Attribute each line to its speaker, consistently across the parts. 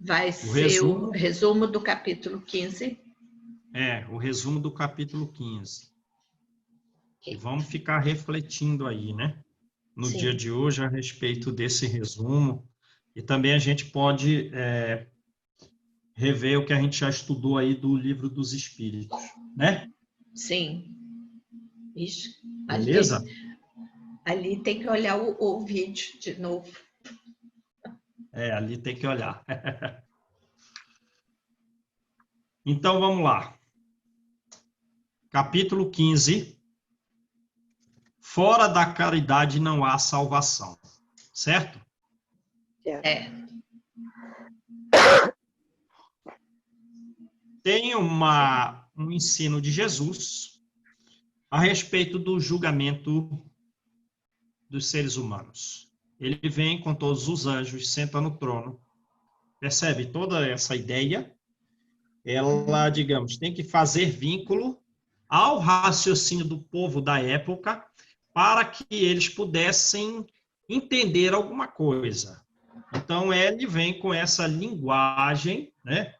Speaker 1: Vai
Speaker 2: O
Speaker 1: ser o
Speaker 2: resumo
Speaker 1: resumo do capítulo 15.
Speaker 2: o resumo do capítulo 15. E
Speaker 1: Ok.
Speaker 2: vamos ficar refletindo aí, né? No dia
Speaker 1: Sim,
Speaker 2: de hoje, a respeito desse resumo. E também a gente pode rever o que a gente já estudou aí do Livro dos Espíritos, né?
Speaker 1: sim. Ixi,
Speaker 2: Beleza?
Speaker 1: ali tem que olhar o vídeo de novo.
Speaker 2: Ali tem que olhar. Então, vamos lá. Capítulo 15. Fora da caridade não há salvação. Certo?
Speaker 1: É,
Speaker 2: Tem um ensino de Jesus a respeito do julgamento dos seres humanos. Ele vem com todos os anjos, senta no trono. Percebe? Toda essa ideia, ela, digamos, tem que fazer vínculo ao raciocínio do povo da época para que eles pudessem entender alguma coisa. Então, ele vem com essa linguagem, né,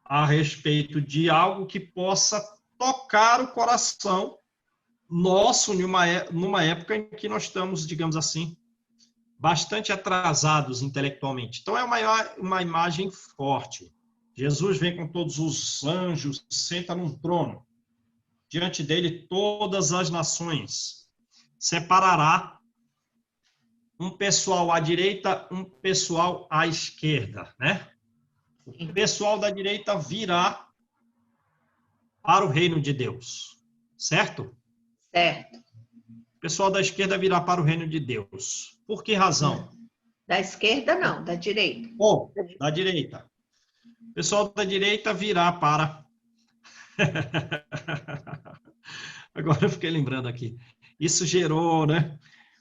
Speaker 2: a respeito de algo que possa tocar o coração nosso numa época em que nós estamos, digamos assim, bastante atrasados intelectualmente. Então, é uma imagem forte. Jesus vem com todos os anjos, senta num trono. Diante dele, todas as nações. Separará um pessoal à direita, um pessoal à esquerda, né? O pessoal da direita virá para o reino de Deus, certo?
Speaker 1: certo.
Speaker 2: O pessoal da esquerda virá para o reino de Deus. Por que razão?
Speaker 1: Da esquerda, não, da direita.
Speaker 2: Ou da direita. O pessoal da direita virá para. Agora eu fiquei lembrando aqui. Isso gerou, né?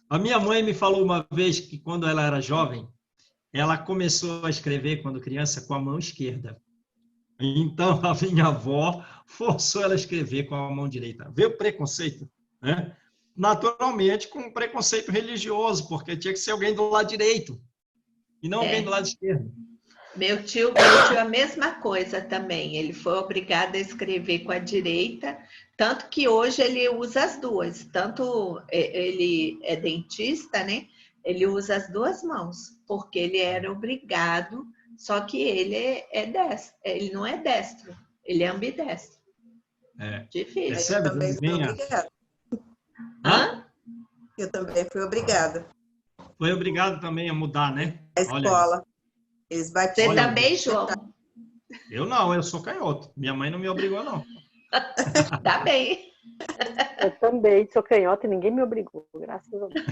Speaker 2: A minha mãe me falou uma vez que quando ela era jovem, ela começou a escrever quando criança com a mão esquerda. Então a minha avó forçou ela a escrever com a mão direita. Vê o preconceito, né? Naturalmente com um preconceito religioso, porque tinha que ser alguém do lado direito e não alguém do lado esquerdo.
Speaker 1: Meu tio a mesma coisa também. Ele foi obrigado a escrever com a direita, tanto que hoje ele usa as duas. Tanto ele é dentista, né? Ele usa as duas mãos, porque ele era obrigado, só que ele é destro, ele não é destro, ele é ambidestro. Difícil.
Speaker 3: Eu
Speaker 2: Percebe?
Speaker 3: também fui
Speaker 2: Venha.
Speaker 3: obrigada.
Speaker 2: Hã?
Speaker 3: Eu também fui obrigada.
Speaker 2: Foi obrigado também a mudar, né?
Speaker 3: Na
Speaker 2: Olha aí.
Speaker 3: escola. Eles
Speaker 1: Você
Speaker 3: batiam.
Speaker 1: também, João?
Speaker 2: Eu não, eu sou canhoto. Minha mãe não me obrigou, não.
Speaker 1: Tá bem.
Speaker 4: Eu também sou canhota e ninguém me obrigou, graças a Deus.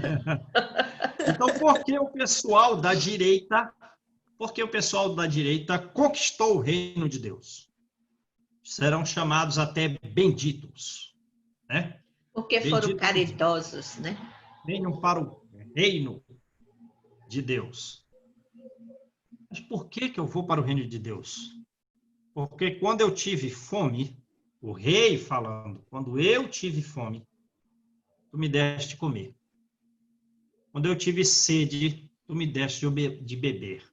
Speaker 2: Então, por que o pessoal da direita, conquistou o reino de Deus? Serão chamados até benditos, né?
Speaker 1: Porque foram
Speaker 2: Benditos
Speaker 1: caridosos, né?
Speaker 2: venham para o reino de Deus. Mas por que eu vou para o reino de Deus? Porque quando eu tive fome, o rei falando, quando eu tive fome, tu me deste comer. Quando eu tive sede, tu me deste de beber.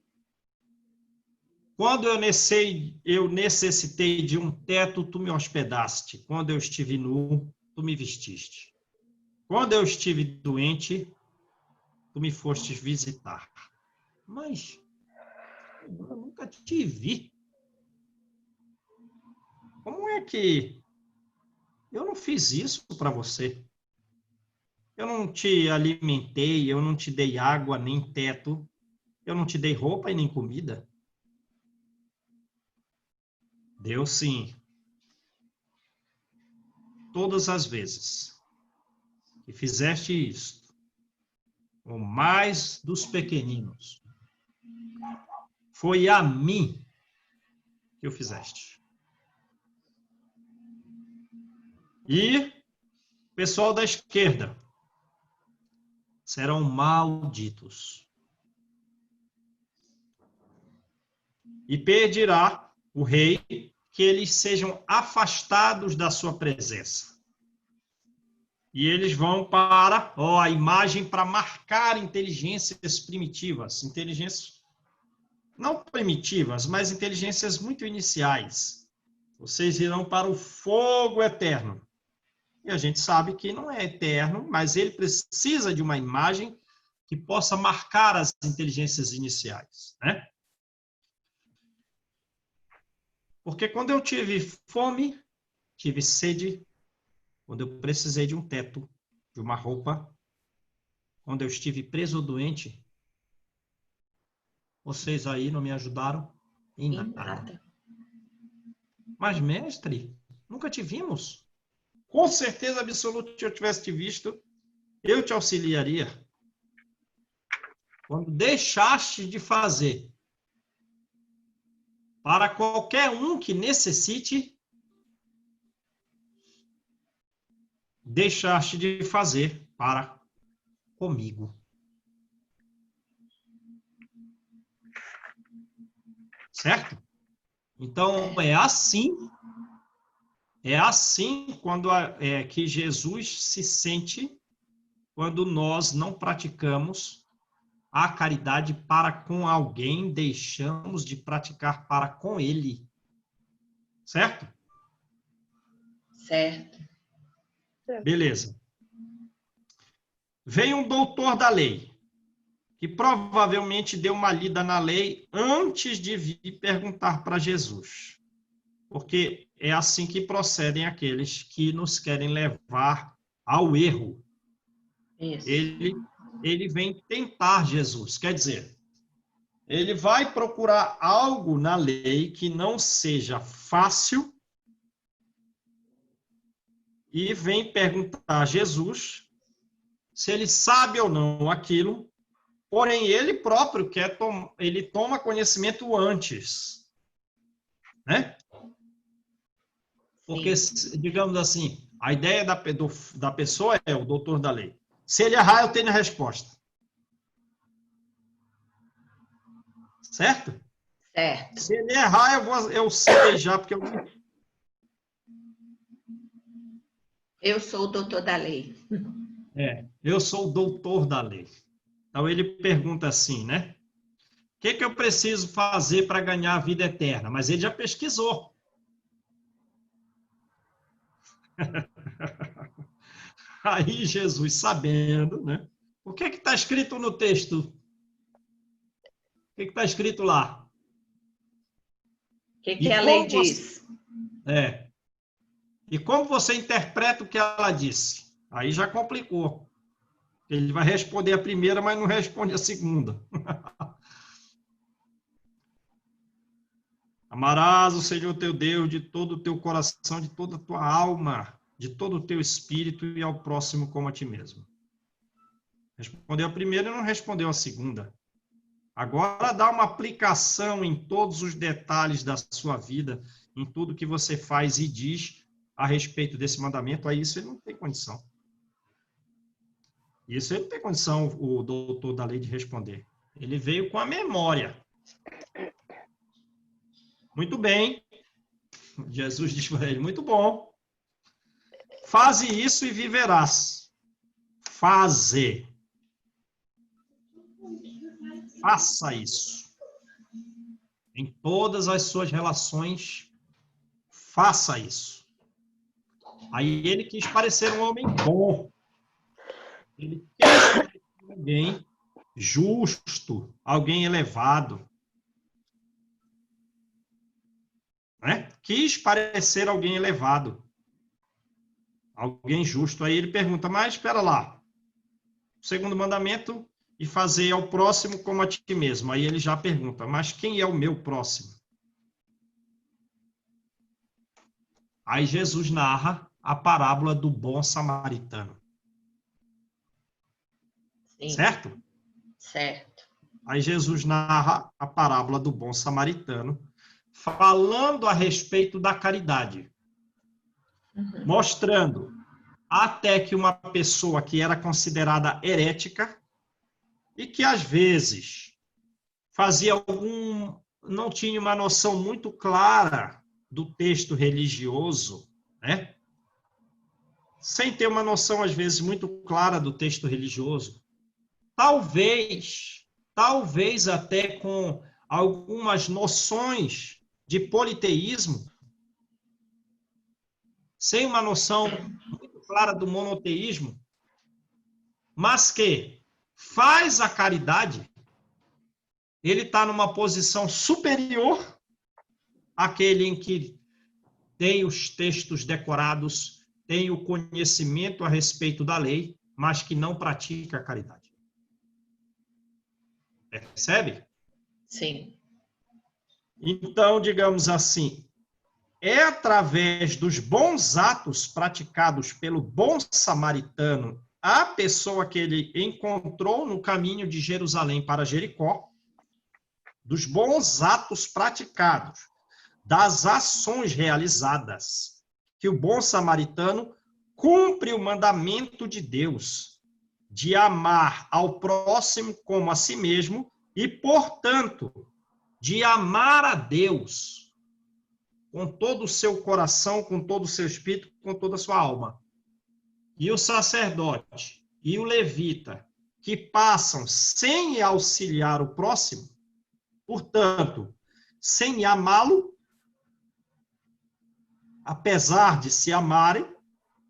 Speaker 2: Quando eu necessitei de um teto, tu me hospedaste. Quando eu estive nu, tu me vestiste. Quando eu estive doente, tu me fostes visitar. Mas eu nunca te vi. Como é que eu não fiz isso para você? Eu não te alimentei, eu não te dei água nem teto, eu não te dei roupa e nem comida. Deu sim. Todas as vezes que fizeste isto, o mais dos pequeninos, foi a mim que o fizeste. E o pessoal da esquerda serão malditos. E pedirá o rei que eles sejam afastados da sua presença. E eles vão para a imagem para marcar inteligências primitivas, inteligências não primitivas, mas inteligências muito iniciais. Vocês irão para o fogo eterno. E a gente sabe que não é eterno, mas ele precisa de uma imagem que possa marcar as inteligências iniciais, né? Porque quando eu tive fome, tive sede, quando eu precisei de um teto, de uma roupa, quando eu estive preso ou doente, vocês aí não me ajudaram em
Speaker 1: Em
Speaker 2: nada.
Speaker 1: nada.
Speaker 2: Mas, mestre, nunca te vimos. Com certeza absoluta, se eu tivesse te visto, eu te auxiliaria. Quando deixaste de fazer para qualquer um que necessite, deixaste de fazer para comigo. Certo? Então, é assim quando que Jesus se sente quando nós não praticamos a caridade para com alguém, deixamos de praticar para com ele. Certo?
Speaker 1: Certo.
Speaker 2: Beleza. Vem um doutor da lei, que provavelmente deu uma lida na lei antes de vir perguntar para Jesus. Porque é assim que procedem aqueles que nos querem levar ao erro.
Speaker 1: Isso.
Speaker 2: Ele vem tentar Jesus, quer dizer, ele vai procurar algo na lei que não seja fácil e vem perguntar a Jesus se ele sabe ou não aquilo, porém ele próprio ele toma conhecimento antes, né? Porque, digamos assim, a ideia da pessoa é o doutor da lei. Se ele errar, eu tenho a resposta. Certo?
Speaker 1: Certo.
Speaker 2: Se ele errar, eu sei já, porque
Speaker 1: Eu sou o doutor da lei.
Speaker 2: eu sou o doutor da lei. Então ele pergunta assim, né? O que eu preciso fazer para ganhar a vida eterna? Mas ele já pesquisou. Aí Jesus, sabendo, né? O que está escrito no texto? O que está escrito lá?
Speaker 1: O que a lei diz?
Speaker 2: E como você interpreta o que ela disse? Aí já complicou. Ele vai responder a primeira, mas não responde a segunda. Amarás o Senhor teu Deus de todo o teu coração, de toda a tua alma, de todo o teu espírito e ao próximo como a ti mesmo. Respondeu a primeira e não respondeu a segunda. Agora dá uma aplicação em todos os detalhes da sua vida, em tudo que você faz e diz a respeito desse mandamento. Aí isso ele não tem condição. Isso ele não tem condição, o doutor da lei, de responder. Ele veio com a memória. Muito bem. Jesus diz para ele, muito bom. Faze isso e viverás. Faze. Faça isso. Em todas as suas relações, faça isso. Aí ele quis parecer um homem bom. Ele quis parecer alguém justo, alguém elevado. Né? Quis parecer alguém elevado. Alguém justo. Aí ele pergunta, mas espera lá. O segundo mandamento, e fazer ao próximo como a ti mesmo. Aí ele já pergunta, mas quem é o meu próximo? Aí Jesus narra a parábola do bom samaritano.
Speaker 1: Sim.
Speaker 2: Certo?
Speaker 1: Certo.
Speaker 2: Aí Jesus narra a parábola do bom samaritano, falando a respeito da caridade.
Speaker 1: Uhum.
Speaker 2: Mostrando até que uma pessoa que era considerada herética e que às vezes não tinha uma noção muito clara do texto religioso, né? Sem ter uma noção às vezes muito clara do texto religioso, talvez até com algumas noções de politeísmo, sem uma noção muito clara do monoteísmo, mas que faz a caridade, ele está numa posição superior àquele em que tem os textos decorados, tem o conhecimento a respeito da lei, mas que não pratica a caridade. Percebe?
Speaker 1: Sim.
Speaker 2: Então, digamos assim, é através dos bons atos praticados pelo bom samaritano, a pessoa que ele encontrou no caminho de Jerusalém para Jericó, dos bons atos praticados, das ações realizadas, que o bom samaritano cumpre o mandamento de Deus de amar ao próximo como a si mesmo e, portanto, de amar a Deus com todo o seu coração, com todo o seu espírito, com toda a sua alma. E o sacerdote e o levita, que passam sem auxiliar o próximo, portanto, sem amá-lo, apesar de se amarem,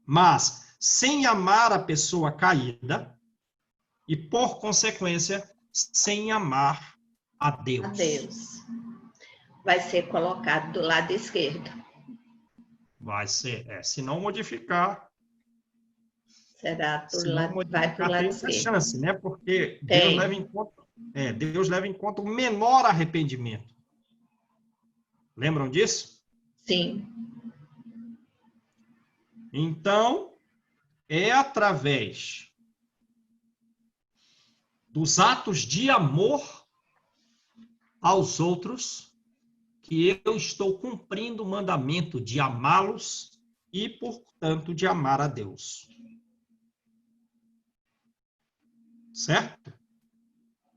Speaker 2: mas sem amar a pessoa caída e, por consequência, sem amar a Deus.
Speaker 1: A Deus. Vai ser colocado do lado esquerdo.
Speaker 2: Vai ser, se não modificar,
Speaker 1: Será do lado,
Speaker 2: modificar,
Speaker 1: vai para o lado
Speaker 2: tem essa
Speaker 1: esquerdo.
Speaker 2: chance, né? Porque
Speaker 1: Tem.
Speaker 2: Deus leva em conta o menor arrependimento. Lembram disso?
Speaker 1: Sim.
Speaker 2: Então, é através dos atos de amor aos outros que eu estou cumprindo o mandamento de amá-los e, portanto, de amar a Deus. Certo?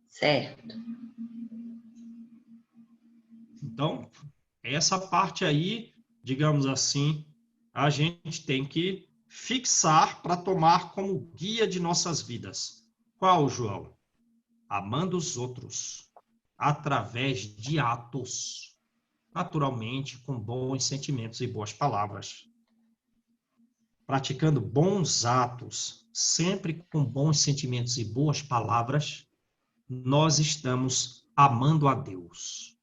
Speaker 1: Certo.
Speaker 2: Então, essa parte aí, digamos assim, a gente tem que fixar para tomar como guia de nossas vidas. Qual, João? Amando os outros através de atos, naturalmente com bons sentimentos e boas palavras. Praticando bons atos, sempre com bons sentimentos e boas palavras, nós estamos amando a Deus.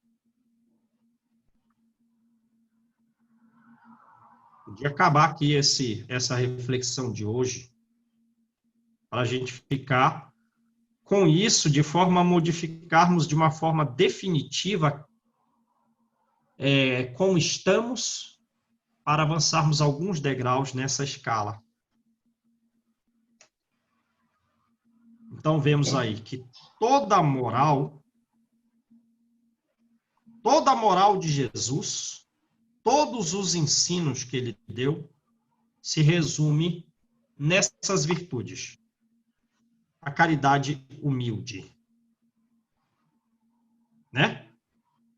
Speaker 2: De acabar aqui essa reflexão de hoje, para a gente ficar com isso, de forma a modificarmos de uma forma definitiva como estamos, para avançarmos alguns degraus nessa escala. Então, vemos aí que toda a moral de Jesus, todos os ensinos que ele deu, se resume nessas virtudes. A caridade humilde, né?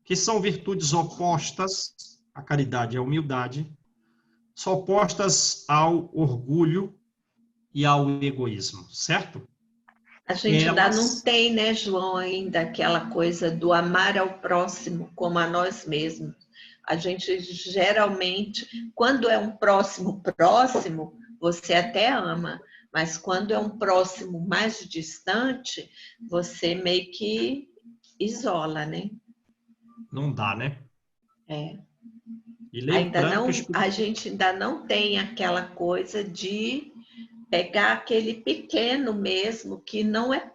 Speaker 2: Que são virtudes opostas, a caridade e a humildade, são opostas ao orgulho e ao egoísmo, certo?
Speaker 1: A gente ainda não tem, né, João, ainda aquela coisa do amar ao próximo como a nós mesmos. A gente geralmente, quando é um próximo, você até ama, mas quando é um próximo mais distante, você meio que isola, né?
Speaker 2: Não dá, né?
Speaker 1: É.
Speaker 2: E lembrando
Speaker 1: a gente ainda não tem aquela coisa de pegar aquele pequeno mesmo, que não é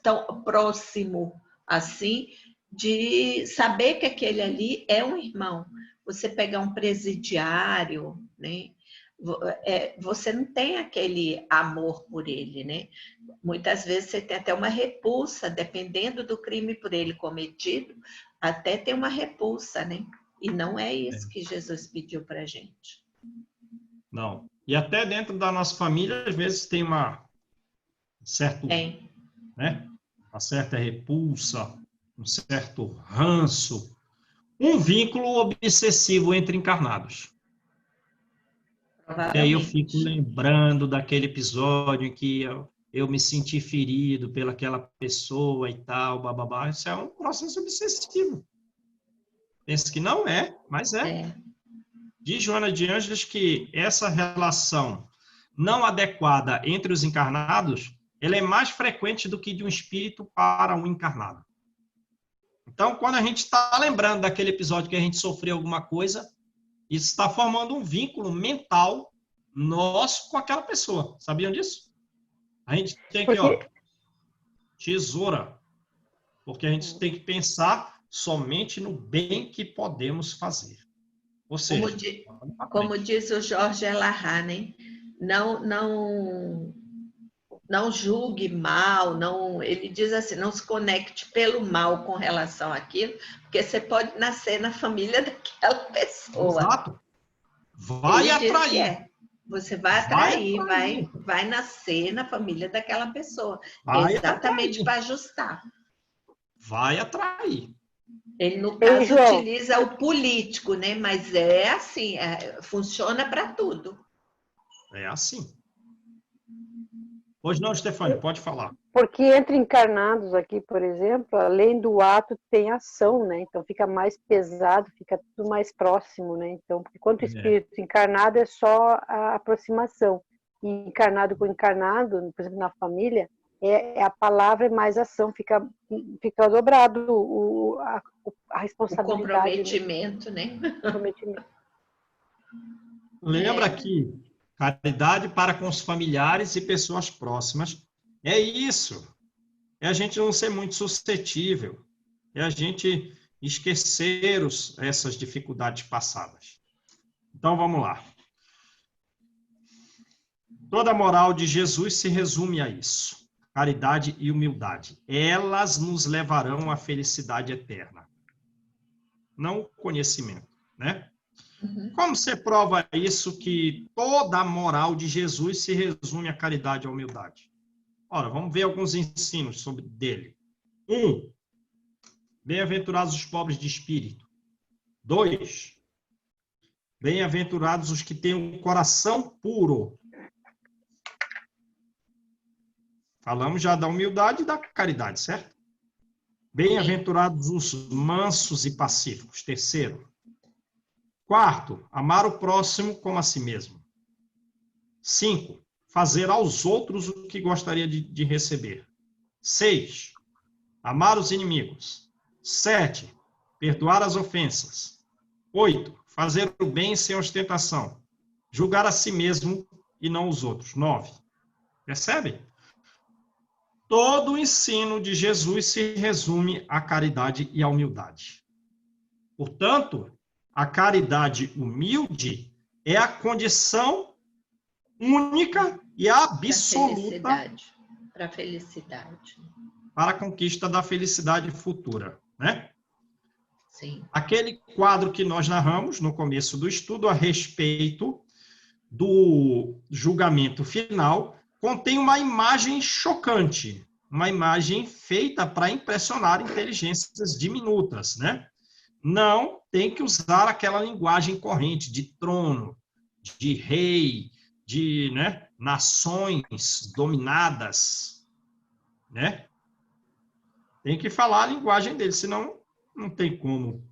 Speaker 1: tão próximo assim, de saber que aquele ali é um irmão. Você pegar um presidiário, né? Você não tem aquele amor por ele, né? Muitas vezes você tem até uma repulsa, dependendo do crime por ele cometido, até tem uma repulsa, né? E não é isso que Jesus pediu para a gente.
Speaker 2: Não. E até dentro da nossa família, às vezes tem uma certa repulsa, um certo ranço, um vínculo obsessivo entre encarnados. E aí eu fico lembrando daquele episódio em que eu me senti ferido pelaquela pessoa e tal, bababá. Isso é um processo obsessivo. Pensa que não é, mas é.
Speaker 1: É.
Speaker 2: Diz Joana de Ângeles que essa relação não adequada entre os encarnados, ela é mais frequente do que de um espírito para um encarnado. Então, quando a gente está lembrando daquele episódio que a gente sofreu alguma coisa, isso está formando um vínculo mental nosso com aquela pessoa. Sabiam disso? A gente tem que, ó, tesoura, porque a gente tem que pensar somente no bem que podemos fazer. Ou seja,
Speaker 1: como diz o Jorge Elahá, né? Não julgue mal, ele diz assim, não se conecte pelo mal com relação àquilo, porque você pode nascer na família daquela pessoa.
Speaker 2: Exato. Vai atrair.
Speaker 1: Você vai atrair, vai nascer na família daquela pessoa. Exatamente para ajustar.
Speaker 2: Vai atrair.
Speaker 1: Ele, no caso, utiliza o político, né? Mas é assim, funciona para tudo.
Speaker 2: É assim. Pois não, Stefânia, pode falar.
Speaker 4: Porque entre encarnados aqui, por exemplo, além do ato, tem ação, né? Então fica mais pesado, fica tudo mais próximo, né? Então, porque quanto espírito encarnado é só a aproximação. E encarnado com encarnado, por exemplo, na família, a palavra é mais ação, fica dobrado a responsabilidade.
Speaker 1: O comprometimento, né?
Speaker 4: Comprometimento.
Speaker 2: Lembra que caridade para com os familiares e pessoas próximas é isso. É a gente não ser muito suscetível. É a gente esquecer essas dificuldades passadas. Então, vamos lá. Toda a moral de Jesus se resume a isso. Caridade e humildade. Elas nos levarão à felicidade eterna. Não o conhecimento, né? Como você prova isso que toda a moral de Jesus se resume à caridade e à humildade? Ora, vamos ver alguns ensinos sobre dele. 1. Bem-aventurados os pobres de espírito. 2. Bem-aventurados os que têm um coração puro. Falamos já da humildade e da caridade, certo? Bem-aventurados os mansos e pacíficos. 3. 4, amar o próximo como a si mesmo. 5, fazer aos outros o que gostaria de receber. 6, amar os inimigos. 7, perdoar as ofensas. 8, fazer o bem sem ostentação. Julgar a si mesmo e não os outros. 9. Percebe? Todo o ensino de Jesus se resume à caridade e à humildade. Portanto, a caridade humilde é a condição única e absoluta
Speaker 1: para a felicidade.
Speaker 2: Para a conquista da felicidade futura, né?
Speaker 1: Sim.
Speaker 2: Aquele quadro que nós narramos no começo do estudo a respeito do julgamento final contém uma imagem chocante, uma imagem feita para impressionar inteligências diminutas, né? Não tem que usar aquela linguagem corrente de trono, de rei, de nações dominadas, né? Tem que falar a linguagem dele, senão não tem como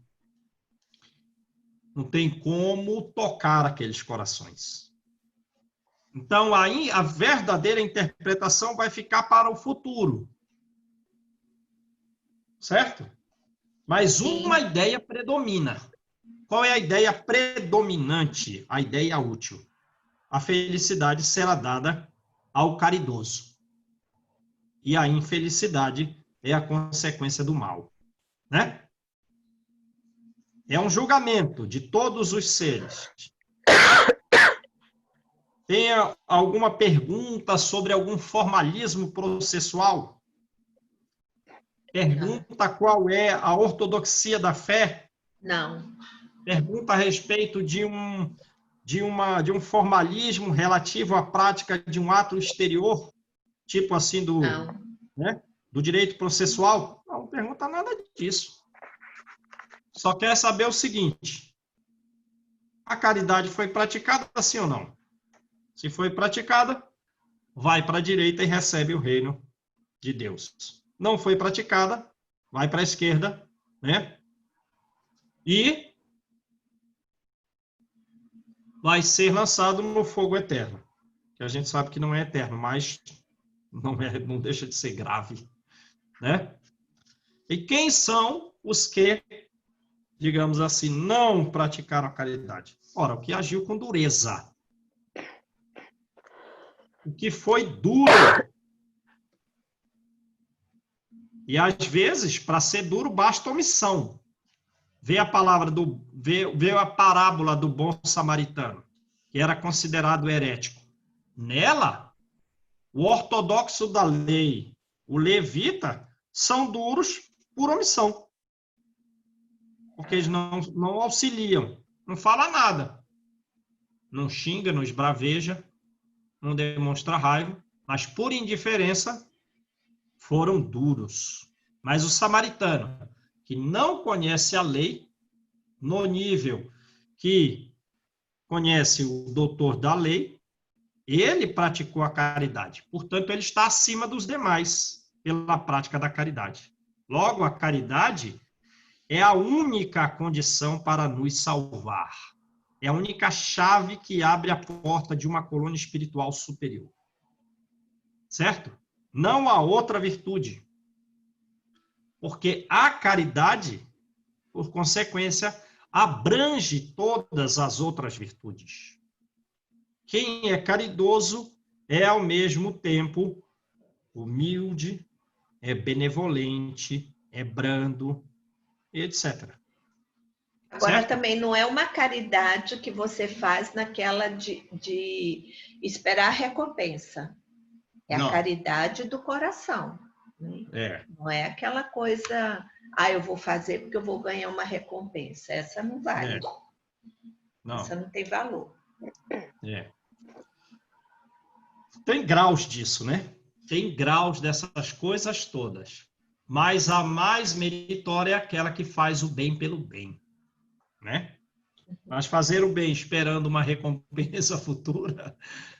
Speaker 2: tocar aqueles corações. Então, aí a verdadeira interpretação vai ficar para o futuro. Certo? Mas uma ideia predomina. Qual é a ideia predominante? A ideia útil. A felicidade será dada ao caridoso. E a infelicidade é a consequência do mal. Né? É um julgamento de todos os seres. Tem alguma pergunta sobre algum formalismo processual? Pergunta qual é a ortodoxia da fé?
Speaker 1: Não.
Speaker 2: Pergunta a respeito de um formalismo relativo à prática de um ato exterior, tipo assim do direito processual? Não pergunta nada disso. Só quer saber o seguinte: a caridade foi praticada, sim ou não? Se foi praticada, vai para a direita e recebe o reino de Deus. Não foi praticada, vai para a esquerda, né? E vai ser lançado no fogo eterno. Que a gente sabe que não é eterno, mas não deixa de ser grave, né? E quem são os que, digamos assim, não praticaram a caridade? Ora, o que agiu com dureza. O que foi duro. E às vezes, para ser duro, basta omissão. Vê a parábola do bom samaritano, que era considerado herético. Nela, o ortodoxo da lei, o levita, são duros por omissão. Porque eles não auxiliam, não fala nada. Não xinga, não esbraveja, não demonstra raiva, mas por indiferença foram duros. Mas o samaritano, que não conhece a lei, no nível que conhece o doutor da lei, ele praticou a caridade. Portanto, ele está acima dos demais pela prática da caridade. Logo, a caridade é a única condição para nos salvar. É a única chave que abre a porta de uma colônia espiritual superior. Certo? Não há outra virtude. Porque a caridade, por consequência, abrange todas as outras virtudes. Quem é caridoso é, ao mesmo tempo, humilde, é benevolente, é brando, etc.
Speaker 1: Agora,
Speaker 2: certo?
Speaker 1: também não é uma caridade que você faz naquela de esperar recompensa. É
Speaker 2: Não.
Speaker 1: a caridade do coração. Né?
Speaker 2: É.
Speaker 1: Não é aquela coisa, eu vou fazer porque eu vou ganhar uma recompensa. Essa não vale.
Speaker 2: Não.
Speaker 1: Essa não tem valor.
Speaker 2: É. Tem graus disso, né? Tem graus dessas coisas todas. Mas a mais meritória é aquela que faz o bem pelo bem, né? Mas fazer o bem esperando uma recompensa futura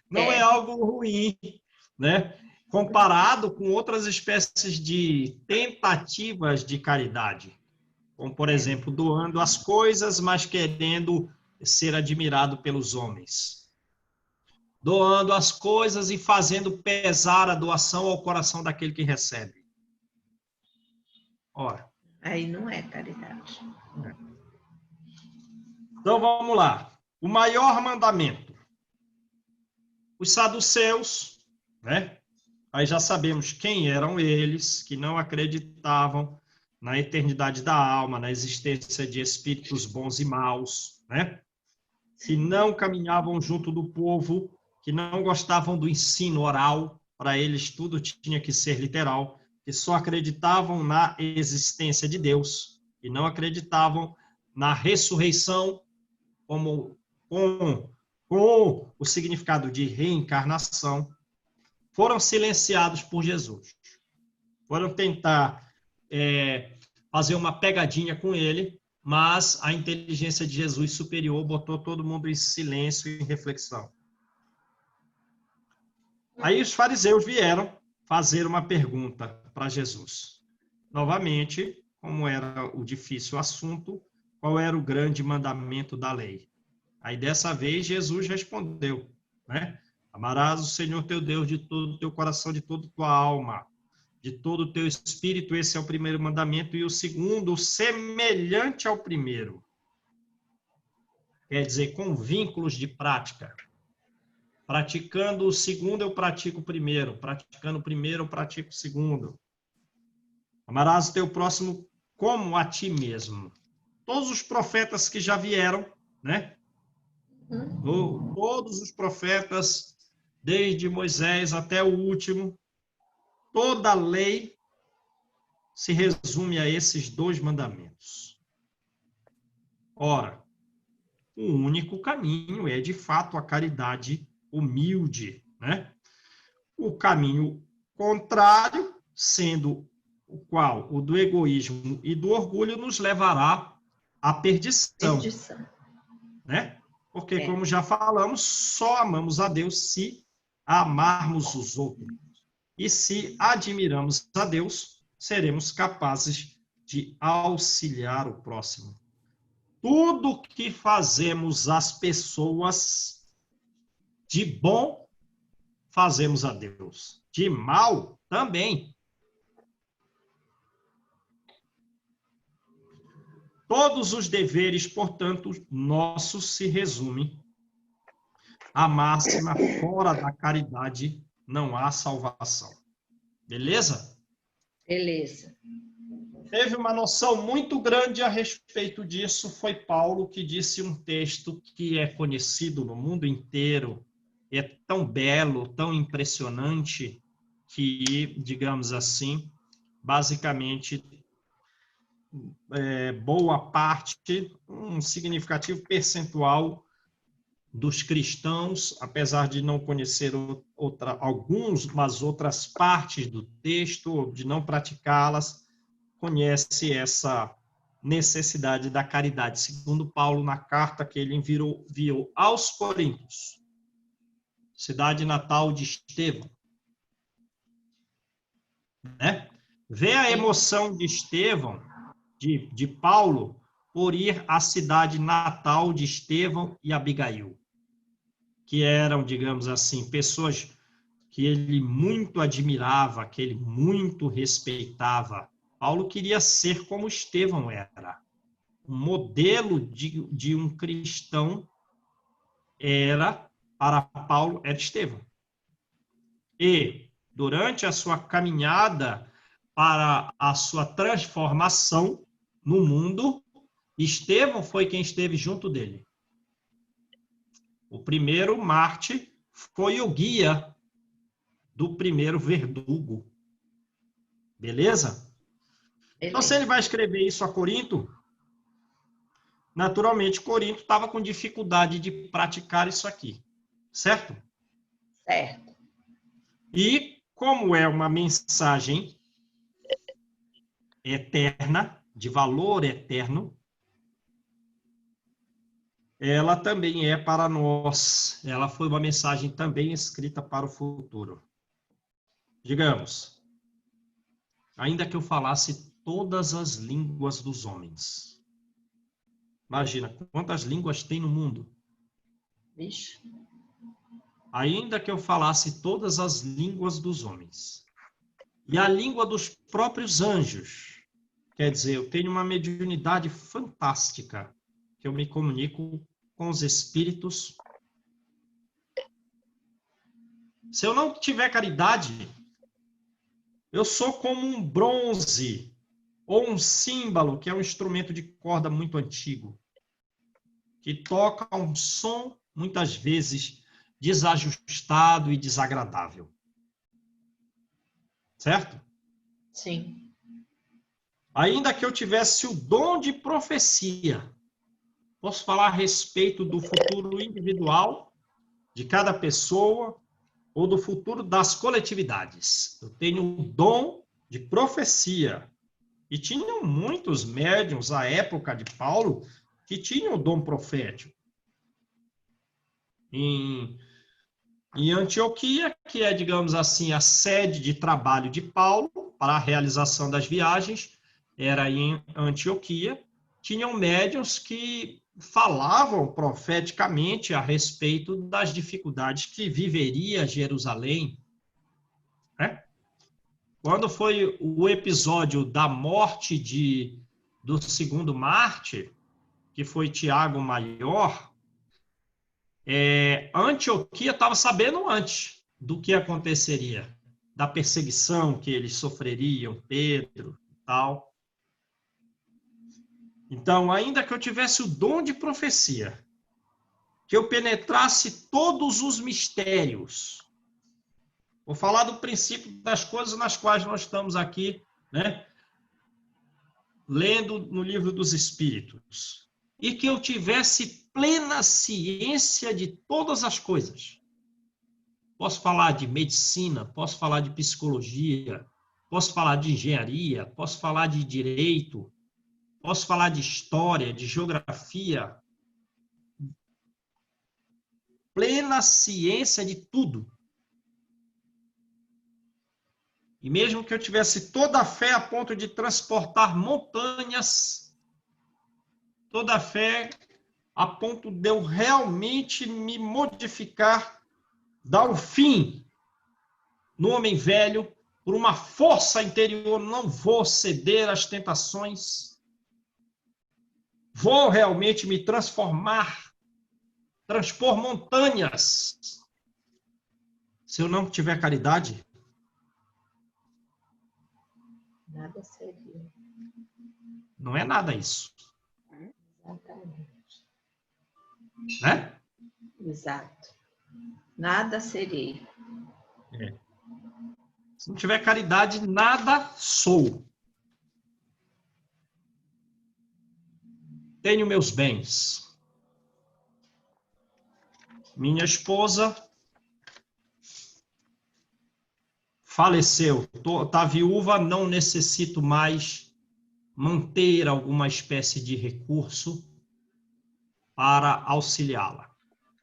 Speaker 2: não é algo ruim, né? Comparado com outras espécies de tentativas de caridade, como, por exemplo, doando as coisas, mas querendo ser admirado pelos homens. Doando as coisas e fazendo pesar a doação ao coração daquele que recebe. Ora.
Speaker 1: Aí não é caridade.
Speaker 2: Então, vamos lá. O maior mandamento. Os saduceus, né? Aí já sabemos quem eram eles, que não acreditavam na eternidade da alma, na existência de espíritos bons e maus, né? Que não caminhavam junto do povo, que não gostavam do ensino oral, para eles tudo tinha que ser literal, que só acreditavam na existência de Deus e não acreditavam na ressurreição com o significado de reencarnação, foram silenciados por Jesus. Foram tentar fazer uma pegadinha com ele, mas a inteligência de Jesus superior botou todo mundo em silêncio e em reflexão. Aí os fariseus vieram fazer uma pergunta para Jesus. Novamente, como era o difícil assunto, qual era o grande mandamento da lei? Aí dessa vez Jesus respondeu, né? Amarás o Senhor teu Deus de todo o teu coração, de toda a tua alma, de todo o teu espírito. Esse é o primeiro mandamento. E o segundo, semelhante ao primeiro. Quer dizer, com vínculos de prática. Praticando o segundo, eu pratico o primeiro. Praticando o primeiro, eu pratico o segundo. Amarás o teu próximo como a ti mesmo. Todos os profetas que já vieram, né? Todos os profetas, desde Moisés até o último, toda a lei se resume a esses dois mandamentos. Ora, o único caminho é, de fato, a caridade humilde, né? O caminho contrário, sendo o qual o do egoísmo e do orgulho, nos levará à perdição. Né? Porque, como já falamos, só amamos a Deus se amarmos os outros. E se admiramos a Deus, seremos capazes de auxiliar o próximo. Tudo que fazemos às pessoas de bom, fazemos a Deus. De mal, também. Todos os deveres, portanto, nossos se resumem à máxima: fora da caridade não há salvação. Beleza?
Speaker 1: Beleza.
Speaker 2: Teve uma noção muito grande a respeito disso, foi Paulo, que disse um texto que é conhecido no mundo inteiro, é tão belo, tão impressionante, que, digamos assim, basicamente, boa parte, um significativo percentual dos cristãos, apesar de não conhecer mas outras partes do texto, de não praticá-las, conhece essa necessidade da caridade, segundo Paulo, na carta que ele enviou aos Coríntios, cidade natal de Estevão. Né? Vê a emoção de Estevão, de Paulo, por ir à cidade natal de Estevão e Abigail, que eram, digamos assim, pessoas que ele muito admirava, que ele muito respeitava. Paulo queria ser como Estevão era. Um modelo de um cristão para Paulo, era Estevão. E, durante a sua caminhada para a sua transformação no mundo, Estevão foi quem esteve junto dele. O primeiro Marte foi o guia do primeiro verdugo. Beleza? Então, se ele vai escrever isso a Corinto, naturalmente, Corinto estava com dificuldade de praticar isso aqui. Certo?
Speaker 1: Certo.
Speaker 2: E, como é uma mensagem eterna, de valor eterno, ela também é para nós. Ela foi uma mensagem também escrita para o futuro. Digamos, ainda que eu falasse todas as línguas dos homens. Imagina, quantas línguas tem no mundo?
Speaker 1: Vixe.
Speaker 2: Ainda que eu falasse todas as línguas dos homens. E a língua dos próprios anjos. Quer dizer, eu tenho uma mediunidade fantástica, que eu me comunico com os espíritos. Se eu não tiver caridade, eu sou como um bronze ou um símbolo, que é um instrumento de corda muito antigo, que toca um som, muitas vezes, desajustado e desagradável. Certo?
Speaker 1: Sim.
Speaker 2: Ainda que eu tivesse o dom de profecia, posso falar a respeito do futuro individual de cada pessoa ou do futuro das coletividades. Eu tenho o dom de profecia. E tinham muitos médiuns à época de Paulo que tinham o dom profético. Em Antioquia, que é, digamos assim, a sede de trabalho de Paulo para a realização das viagens, era em Antioquia, tinham médiuns que falavam profeticamente a respeito das dificuldades que viveria Jerusalém. Né? Quando foi o episódio da morte do segundo mártir, que foi Tiago Maior, Antioquia estava sabendo antes do que aconteceria, da perseguição que eles sofreriam, Pedro e tal. Então, ainda que eu tivesse o dom de profecia, que eu penetrasse todos os mistérios, vou falar do princípio das coisas nas quais nós estamos aqui, né, lendo no livro dos Espíritos, e que eu tivesse plena ciência de todas as coisas. Posso falar de medicina, posso falar de psicologia, posso falar de engenharia, posso falar de direito, posso falar de história, de geografia. Plena ciência de tudo. E mesmo que eu tivesse toda a fé a ponto de transportar montanhas, toda a fé a ponto de eu realmente me modificar, dar um fim no homem velho, por uma força interior, não vou ceder às tentações, vou realmente me transformar, transpor montanhas. Se eu não tiver caridade,
Speaker 1: Nada seria.
Speaker 2: não é nada isso,
Speaker 1: Exatamente.
Speaker 2: né?
Speaker 1: Exato. Nada serei.
Speaker 2: Se não tiver caridade, nada sou. Tenho meus bens. Minha esposa faleceu, está viúva, não necessito mais manter alguma espécie de recurso para auxiliá-la.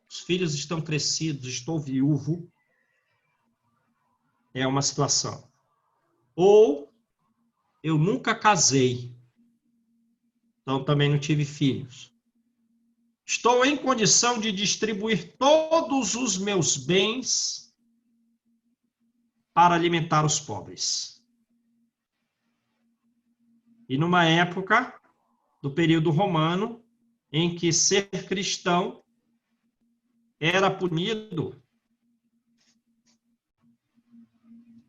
Speaker 2: Os filhos estão crescidos, estou viúvo, é uma situação. Ou eu nunca casei, então também não tive filhos. Estou em condição de distribuir todos os meus bens para alimentar os pobres. E numa época do período romano, em que ser cristão era punido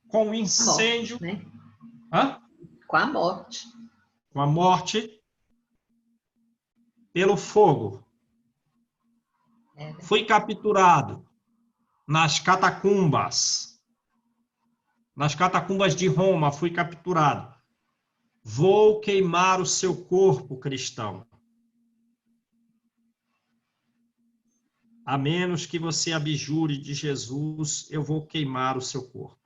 Speaker 2: com incêndio,
Speaker 1: Morte, né?
Speaker 2: hã?
Speaker 1: Com a morte.
Speaker 2: Com a morte pelo fogo. Fui capturado nas catacumbas de Roma, fui capturado. Vou queimar o seu corpo, cristão. A menos que você abjure de Jesus, eu vou queimar o seu corpo.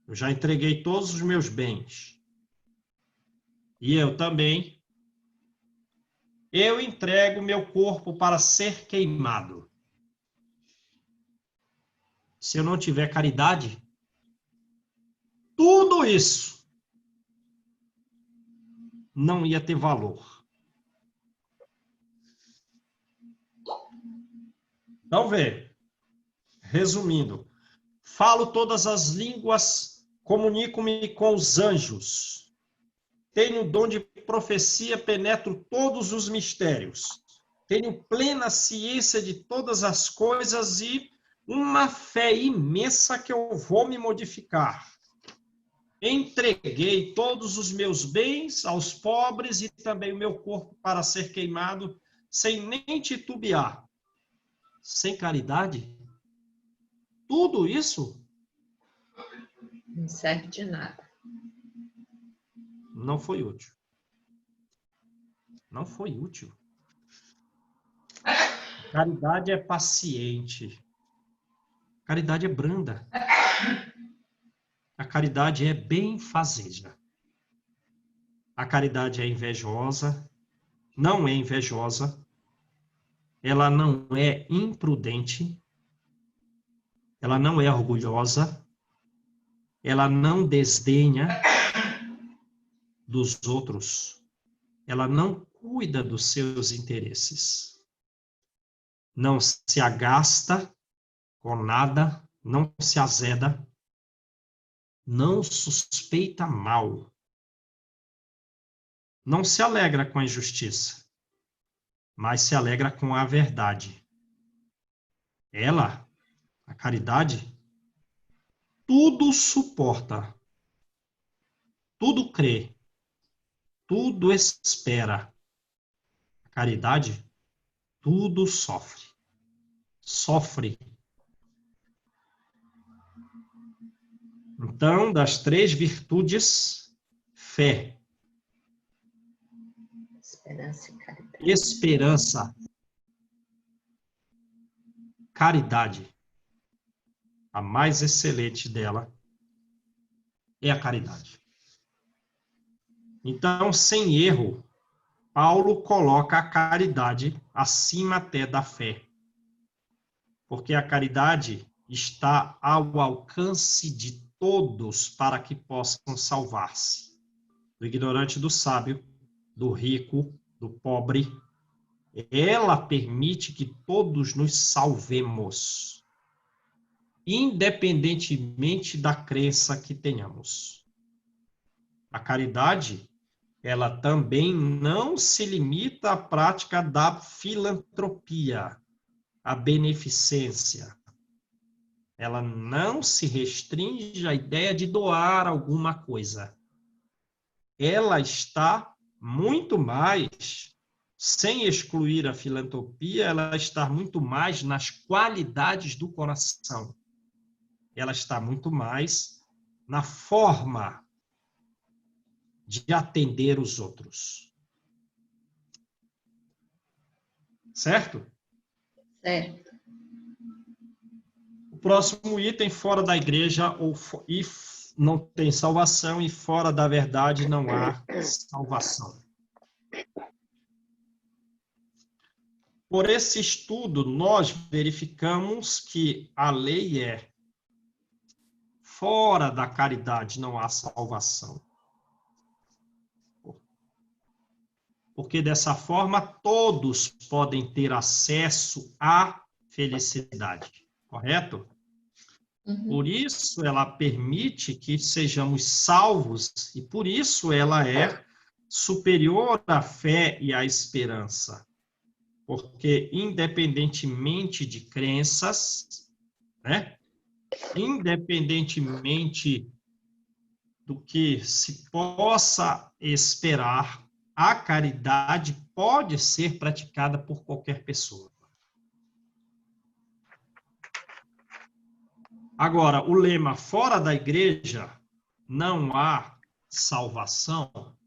Speaker 2: Eu já entreguei todos os meus bens. E eu também. Eu entrego meu corpo para ser queimado. Se eu não tiver caridade, tudo isso não ia ter valor. Então, vê. Resumindo, falo todas as línguas, comunico-me com os anjos. Tenho o dom de profecia, penetro todos os mistérios. Tenho plena ciência de todas as coisas e uma fé imensa que eu vou me modificar. Entreguei todos os meus bens aos pobres e também o meu corpo para ser queimado, sem nem titubear. Sem caridade? Tudo isso
Speaker 1: Não serve de nada.
Speaker 2: não foi útil. Não foi útil. Caridade é paciente. Caridade é branda. A caridade é benfazeja. A caridade é invejosa, não é invejosa. Ela não é imprudente. Ela não é orgulhosa. Ela não desdenha dos outros. Ela não cuida dos seus interesses. Não se agasta com nada, não se azeda, não suspeita mal, não se alegra com a injustiça, mas se alegra com a verdade. Ela, a caridade, tudo suporta, tudo crê, tudo espera. A caridade, tudo sofre. Sofre. Então, das 3 virtudes, fé,
Speaker 1: Esperança e caridade.
Speaker 2: esperança, caridade. A mais excelente dela é a caridade. Então, sem erro, Paulo coloca a caridade acima até da fé. Porque a caridade está ao alcance de todos para que possam salvar-se. Do ignorante, do sábio, do rico, do pobre. Ela permite que todos nos salvemos, independentemente da crença que tenhamos. A caridade, ela também não se limita à prática da filantropia, à beneficência. Ela não se restringe à ideia de doar alguma coisa. Ela está muito mais, sem excluir a filantropia, ela está muito mais nas qualidades do coração. Ela está muito mais na forma de atender os outros. Certo?
Speaker 1: Certo.
Speaker 2: O próximo item, fora da igreja e não tem salvação, e fora da verdade não há salvação. Por esse estudo, nós verificamos que a lei é: fora da caridade não há salvação. Porque dessa forma todos podem ter acesso à felicidade, correto?
Speaker 1: Uhum.
Speaker 2: Por isso ela permite que sejamos salvos, e por isso ela é superior à fé e à esperança. Porque independentemente de crenças, né? Independentemente do que se possa esperar, a caridade pode ser praticada por qualquer pessoa. Agora, o lema fora da igreja não há salvação.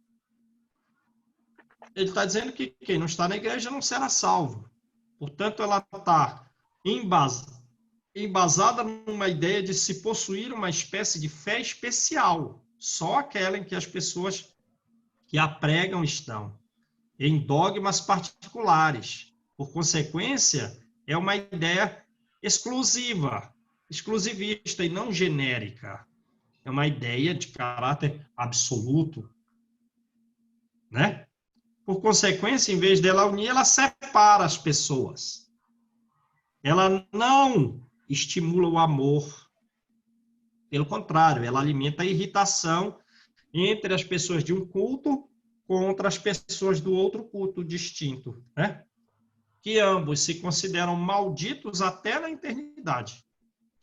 Speaker 2: Ele está dizendo que quem não está na igreja não será salvo. Portanto, ela está embasada numa ideia de se possuir uma espécie de fé especial. Só aquela em que as pessoas que a pregam estão em dogmas particulares. Por consequência, é uma ideia exclusivista e não genérica. É uma ideia de caráter absoluto, né? Por consequência, em vez dela unir, ela separa as pessoas. Ela não estimula o amor. Pelo contrário, ela alimenta a irritação entre as pessoas de um culto contra as pessoas do outro culto distinto, né? Que ambos se consideram malditos até na eternidade,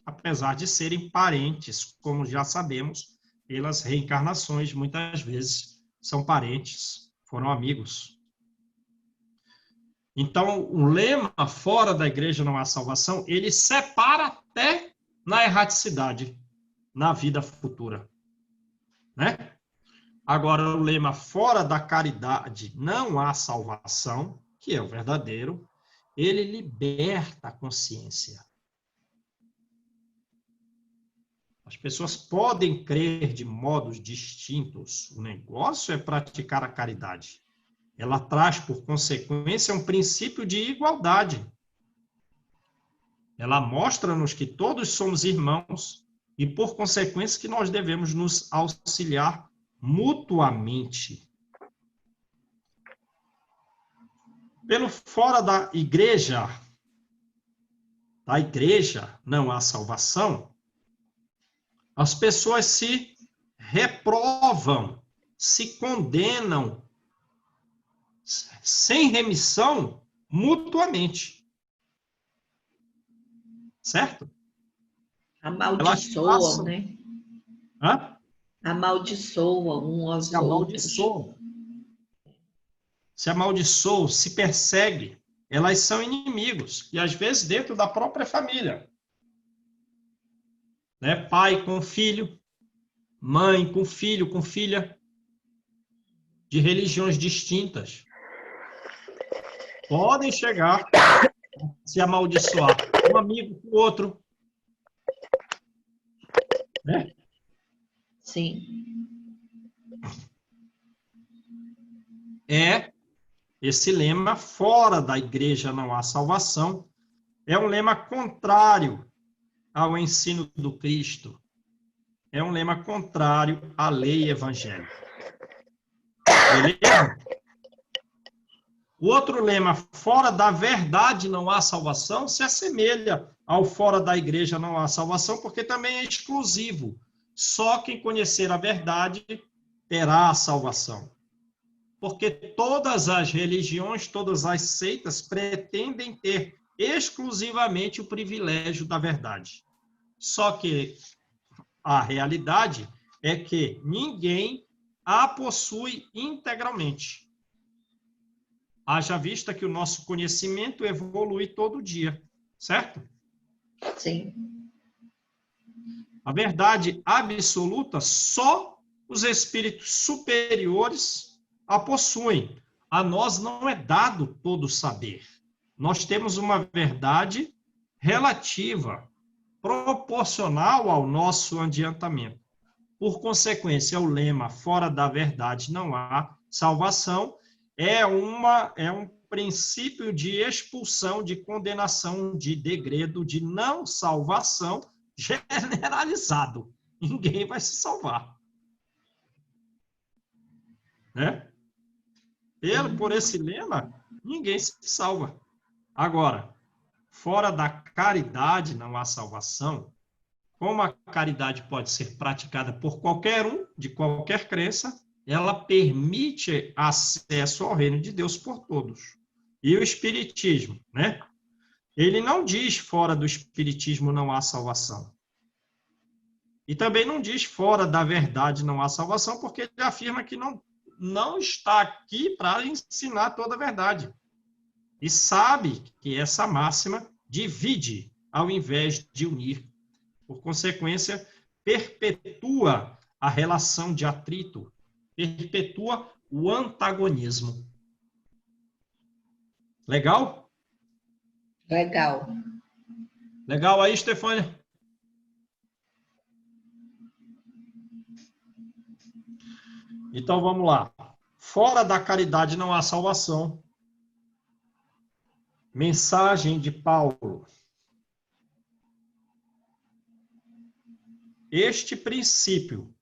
Speaker 2: apesar de serem parentes, como já sabemos, pelas reencarnações, muitas vezes são parentes, foram amigos. Então, o lema fora da igreja não há salvação, ele separa até na erraticidade, na vida futura, né? Agora, o lema fora da caridade não há salvação, que é o verdadeiro, ele liberta a consciência. As pessoas podem crer de modos distintos. O negócio é praticar a caridade. Ela traz, por consequência, um princípio de igualdade. Ela mostra-nos que todos somos irmãos e, por consequência, que nós devemos nos auxiliar mutuamente. Pelo fora da igreja não há salvação, as pessoas se reprovam, se condenam, sem remissão, mutuamente. Certo?
Speaker 1: Amaldiçoam, né?
Speaker 2: Hã?
Speaker 1: Amaldiçoam uns aos outros.
Speaker 2: Se amaldiçoam, se perseguem. Elas são inimigos. E, às vezes, dentro da própria família. Né? Pai com filho, mãe com filho, com filha, de religiões distintas. Podem chegar a se amaldiçoar. Um amigo com o outro. Né?
Speaker 1: Sim.
Speaker 2: Esse lema, fora da igreja não há salvação, é um lema contrário ao ensino do Cristo. é um lema contrário à lei evangélica. Beleza? O outro lema, fora da verdade não há salvação, se assemelha ao fora da igreja não há salvação, porque também é exclusivo. Só quem conhecer a verdade terá a salvação. Porque todas as religiões, todas as seitas pretendem ter exclusivamente o privilégio da verdade. Só que a realidade é que ninguém a possui integralmente. Haja vista que o nosso conhecimento evolui todo dia, certo?
Speaker 1: Sim.
Speaker 2: A verdade absoluta, só os espíritos superiores a possuem. A nós não é dado todo saber. Nós temos uma verdade relativa, proporcional ao nosso adiantamento. Por consequência, o lema fora da verdade não há salvação é um princípio de expulsão, de condenação, de degredo, de não salvação generalizado. Ninguém vai se salvar. Né? Por esse lema, ninguém se salva. Agora, fora da caridade não há salvação. Como a caridade pode ser praticada por qualquer um, de qualquer crença, ela permite acesso ao reino de Deus por todos. E o Espiritismo, né? Ele não diz fora do Espiritismo não há salvação. E também não diz fora da verdade não há salvação, porque ele afirma que não está aqui para ensinar toda a verdade. E sabe que essa máxima divide ao invés de unir. Por consequência, perpetua a relação de atrito, perpetua o antagonismo. Legal?
Speaker 1: Legal.
Speaker 2: Legal aí, Stefânia? Então, vamos lá. Fora da caridade não há salvação. Mensagem de Paulo. Este princípio,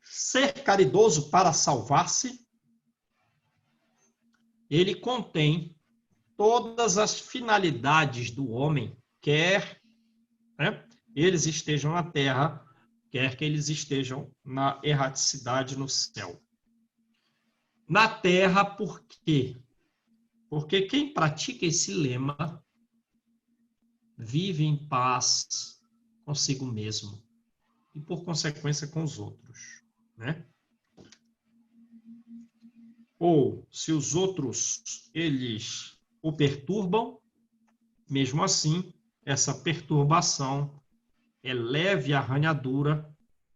Speaker 2: ser caridoso para salvar-se, ele contém todas as finalidades do homem, quer eles estejam na terra, quer que eles estejam na erraticidade no céu. Na terra, por quê? Porque quem pratica esse lema vive em paz consigo mesmo e, por consequência, com os outros, né? Ou, se os outros, eles o perturbam, mesmo assim, essa perturbação é leve arranhadura,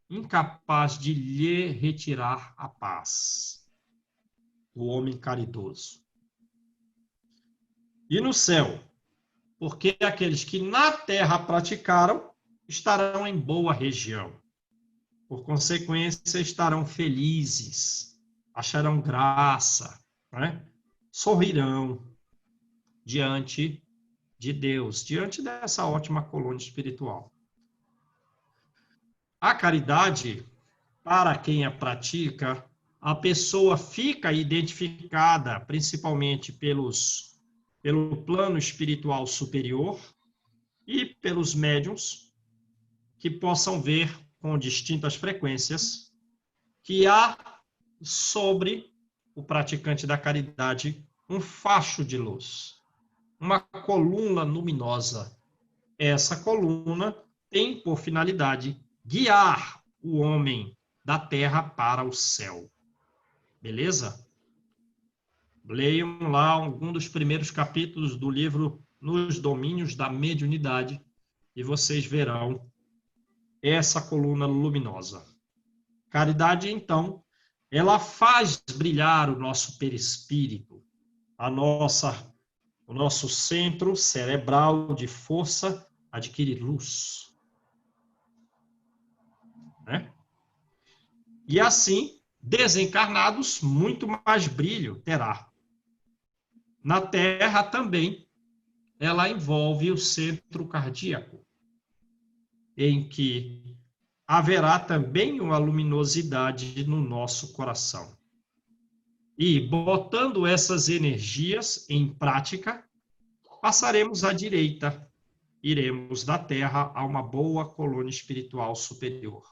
Speaker 2: incapaz de lhe retirar a paz. O homem caridoso. E no céu? Porque aqueles que na terra praticaram estarão em boa região. Por consequência, estarão felizes, acharão graça, né? Sorrirão diante de Deus, diante dessa ótima colônia espiritual. A caridade, para quem a pratica, a pessoa fica identificada principalmente pelo plano espiritual superior e pelos médiuns que possam ver com distintas frequências que há sobre o praticante da caridade um facho de luz, uma coluna luminosa. Essa coluna tem por finalidade guiar o homem da terra para o céu. Beleza? Leiam lá algum dos primeiros capítulos do livro Nos Domínios da Mediunidade e vocês verão essa coluna luminosa. Caridade, então, ela faz brilhar o nosso perispírito, o nosso centro cerebral de força adquire luz. Né? E assim, desencarnados, muito mais brilho terá. Na Terra também, ela envolve o centro cardíaco. em que haverá também uma luminosidade no nosso coração. E, botando essas energias em prática, passaremos à direita, iremos da Terra a uma boa colônia espiritual superior.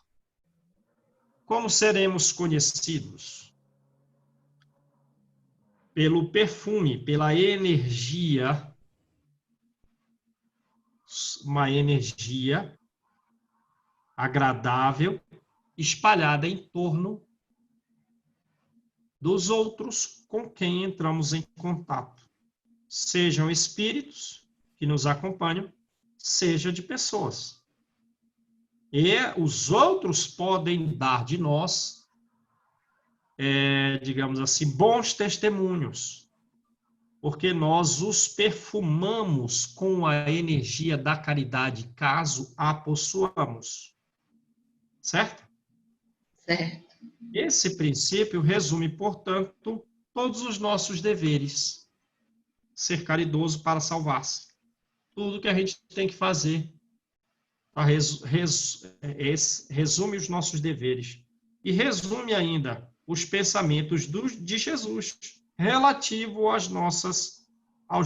Speaker 2: Como seremos conhecidos? Pelo perfume, pela energia, uma energia agradável, espalhada em torno dos outros com quem entramos em contato. Sejam espíritos que nos acompanham, seja de pessoas. E os outros podem dar de nós, digamos assim, bons testemunhos, porque nós os perfumamos com a energia da caridade, caso a possuamos. Certo?
Speaker 1: Certo.
Speaker 2: Esse princípio resume, portanto, todos os nossos deveres. Ser caridoso para salvar-se. Tudo que a gente tem que fazer resume os nossos deveres. E resume ainda os pensamentos de Jesus relativo aos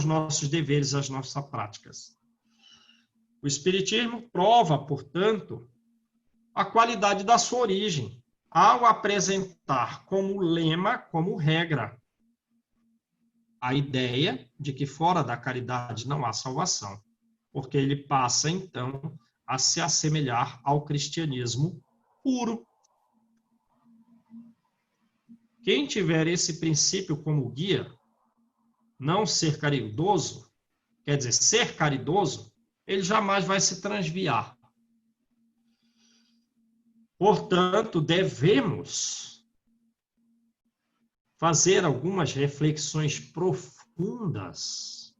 Speaker 2: nossos deveres, às nossas práticas. O Espiritismo prova, portanto, a qualidade da sua origem, ao apresentar como lema, como regra, a ideia de que fora da caridade não há salvação, porque ele passa, então, a se assemelhar ao cristianismo puro. Quem tiver esse princípio como guia, não ser caridoso, quer dizer, ser caridoso, ele jamais vai se transviar. Portanto, devemos fazer algumas reflexões profundas,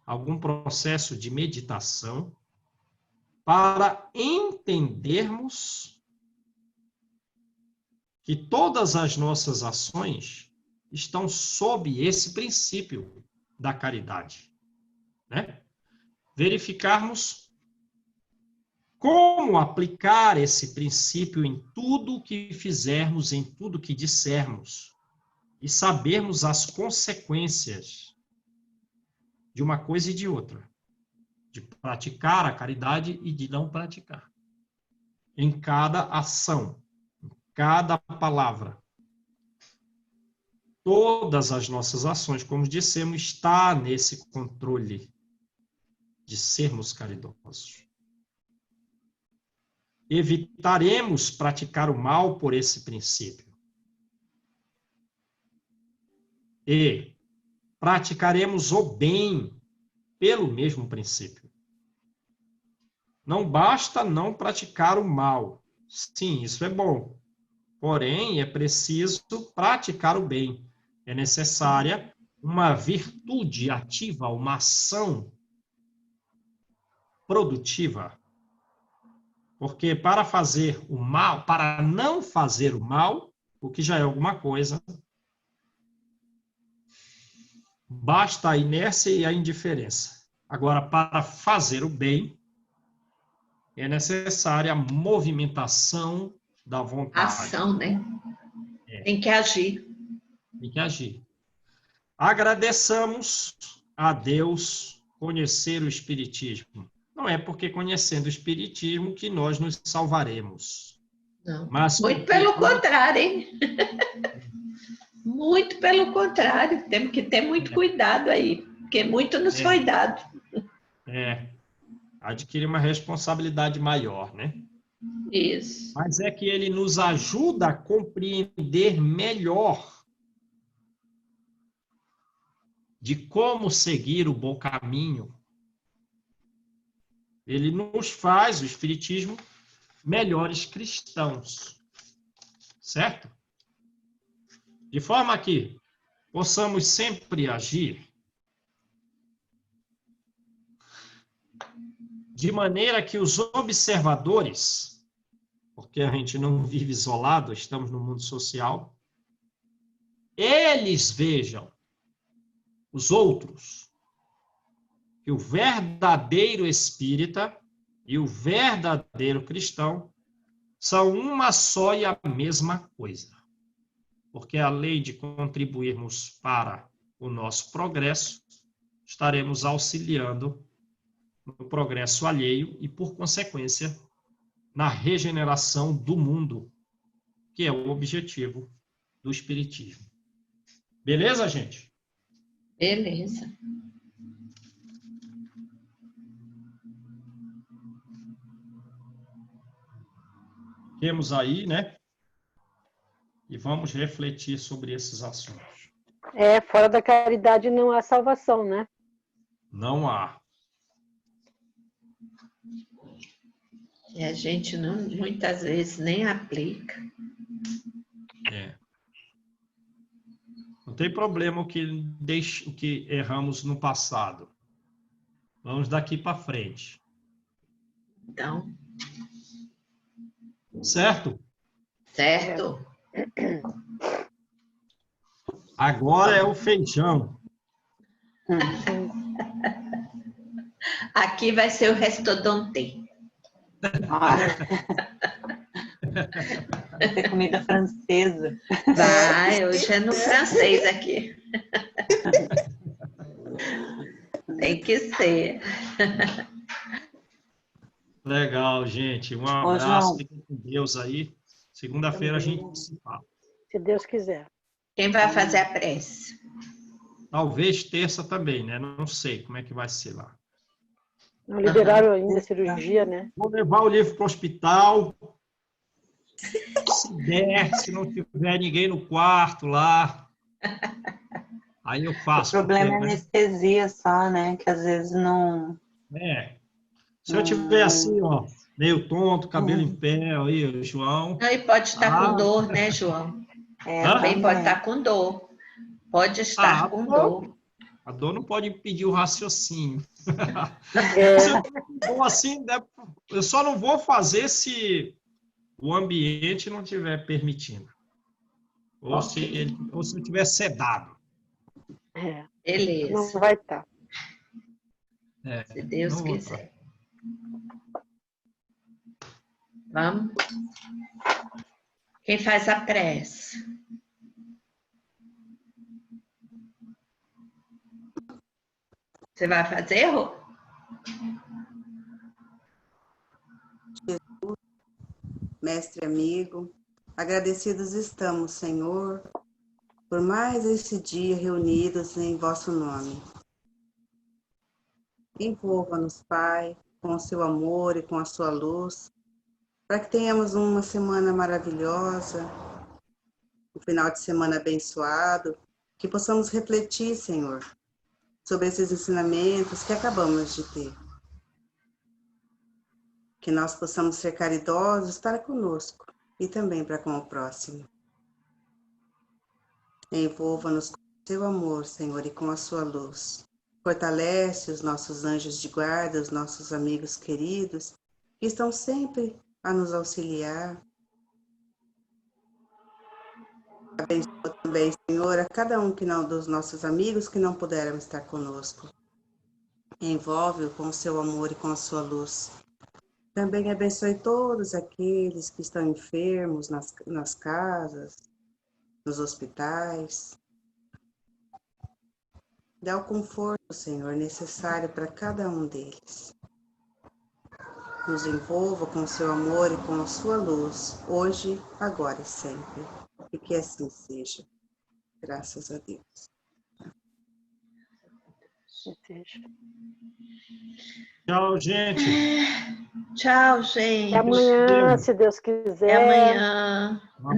Speaker 2: algum processo de meditação, para entendermos que todas as nossas ações estão sob esse princípio da caridade, né? Verificarmos como aplicar esse princípio em tudo que fizermos, em tudo que dissermos, e sabermos as consequências de uma coisa e de outra, de praticar a caridade e de não praticar. Em cada ação, em cada palavra. Todas as nossas ações, como dissemos, está nesse controle de sermos caridosos. Evitaremos praticar o mal por esse princípio. E praticaremos o bem pelo mesmo princípio. Não basta não praticar o mal. Sim, isso é bom. Porém, é preciso praticar o bem. É necessária uma virtude ativa, uma ação produtiva. Porque para fazer o mal, para não fazer o mal, o que já é alguma coisa, basta a inércia e a indiferença. Agora, para fazer o bem, é necessária a movimentação da vontade.
Speaker 1: Ação, né? Tem que agir.
Speaker 2: Tem que agir. Agradeçamos a Deus conhecer o Espiritismo. Não é porque conhecendo o Espiritismo que nós nos salvaremos.
Speaker 1: Não.
Speaker 2: Mas
Speaker 1: muito pelo contrário, hein? Muito pelo contrário. Temos que ter muito cuidado aí, porque muito nos foi dado.
Speaker 2: Adquirir uma responsabilidade maior, né?
Speaker 1: Isso.
Speaker 2: Mas é que ele nos ajuda a compreender melhor de como seguir o bom caminho. Ele nos faz, o Espiritismo, melhores cristãos. Certo? De forma que possamos sempre agir de maneira que os observadores, porque a gente não vive isolado, estamos no mundo social, eles vejam os outros, que o verdadeiro espírita e o verdadeiro cristão são uma só e a mesma coisa. Porque além de contribuirmos para o nosso progresso, estaremos auxiliando no progresso alheio e, por consequência, na regeneração do mundo, que é o objetivo do Espiritismo. Beleza, gente?
Speaker 1: Beleza.
Speaker 2: Temos aí, né? E vamos refletir sobre esses assuntos.
Speaker 4: Fora da caridade não há salvação, né?
Speaker 2: Não há.
Speaker 1: E a gente não, muitas vezes nem aplica.
Speaker 2: Não tem problema o que erramos no passado. Vamos daqui para frente.
Speaker 1: Então,
Speaker 2: Certo?
Speaker 1: certo?
Speaker 2: Agora é o feijão.
Speaker 1: Aqui vai ser o restauranté.
Speaker 5: Vai ter comida francesa.
Speaker 1: Vai, hoje é no francês aqui. Tem que ser.
Speaker 2: Legal, gente. Um
Speaker 5: Ô,
Speaker 2: abraço.
Speaker 5: João.
Speaker 2: Fiquem com Deus aí. Segunda-feira a gente se fala.
Speaker 4: Se Deus quiser.
Speaker 1: Quem vai fazer a prece?
Speaker 2: Talvez terça também, né? Não sei como é que vai ser lá.
Speaker 4: Não liberaram ainda a cirurgia, né?
Speaker 2: Vou levar o livro para o hospital. Se der, se não tiver ninguém no quarto lá, aí eu
Speaker 5: O
Speaker 2: faço.
Speaker 5: problema é
Speaker 2: porque, né?
Speaker 5: anestesia só, né? Que às vezes não...
Speaker 2: Se eu tiver assim, ó, meio tonto, cabelo em pé, aí, João.
Speaker 1: Aí pode estar com dor, né, João? Também pode estar com dor. Pode estar com dor.
Speaker 2: A dor não pode impedir o raciocínio.
Speaker 4: É,
Speaker 2: Se eu tiver com dor assim, eu só não vou fazer se o ambiente não estiver permitindo. Ou se eu estiver sedado.
Speaker 1: Beleza.
Speaker 4: não vai estar.
Speaker 1: Se Deus
Speaker 2: não vou
Speaker 1: quiser. Vamos? Quem faz a prece? Você vai fazer, Rô?
Speaker 3: Mestre amigo, agradecidos estamos, Senhor, por mais esse dia reunidos em vosso nome. Envolva-nos, Pai, com o seu amor e com a sua luz, para que tenhamos uma semana maravilhosa, um final de semana abençoado, que possamos refletir, Senhor, sobre esses ensinamentos que acabamos de ter. Que nós possamos ser caridosos para conosco e também para com o próximo. Envolva-nos com o seu amor, Senhor, e com a sua luz. Fortalece os nossos anjos de guarda, os nossos amigos queridos, que estão sempre a nos auxiliar. Abençoa também, Senhor, a cada um dos nossos amigos que não puderam estar conosco. Envolve-o com o seu amor e com a sua luz. Também abençoe todos aqueles que estão enfermos nas casas, nos hospitais. Dá o conforto, Senhor, necessário para cada um deles. Nos envolva com o seu amor e com a sua luz, hoje, agora e sempre. E que assim seja. Graças a Deus.
Speaker 2: Tchau, gente.
Speaker 1: Tchau, gente.
Speaker 4: Até amanhã, se Deus quiser.
Speaker 1: Até amanhã. Não.